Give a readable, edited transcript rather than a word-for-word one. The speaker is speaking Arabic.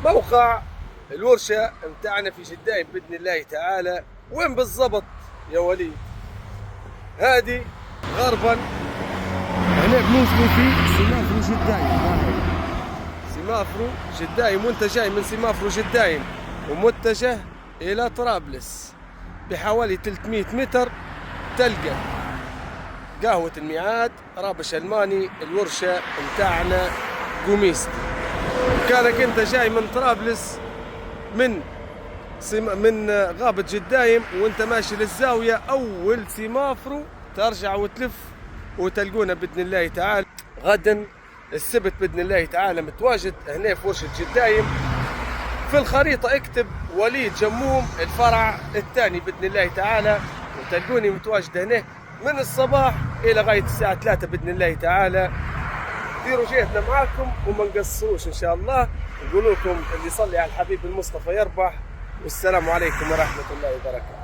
موقع الورشة متاعنا في جدايم بإذن الله تعالى. وين بالضبط يا وليد؟ هادي غربا هنا بنوصلوا في سمافرو جدايم. سمافرو جدايم، وانت جاي من سمافرو جدايم ومتجه إلى طرابلس بحوالي 300 متر تلقى قهوة الميعاد رابش الماني الورشة متاعنا قوميستي. كانك انت جاي من طرابلس من غابة جدايم وانت ماشي للزاوية أول سمافرو ترجع وتلف وتلقونا بإذن الله تعالى. غدا السبت بإذن الله تعالى متواجد هنا في ورشة جدايم. في الخريطة اكتب وليد جموم الفرع الثاني بإذن الله تعالى وتلقوني متواجد هنا من الصباح إلى غاية الساعة 3 بإذن الله تعالى. ديروا جهدنا معاكم وما نقصروش إن شاء الله. نقول لكم اللي يصلي على الحبيب المصطفى يربح. والسلام عليكم ورحمة الله وبركاته.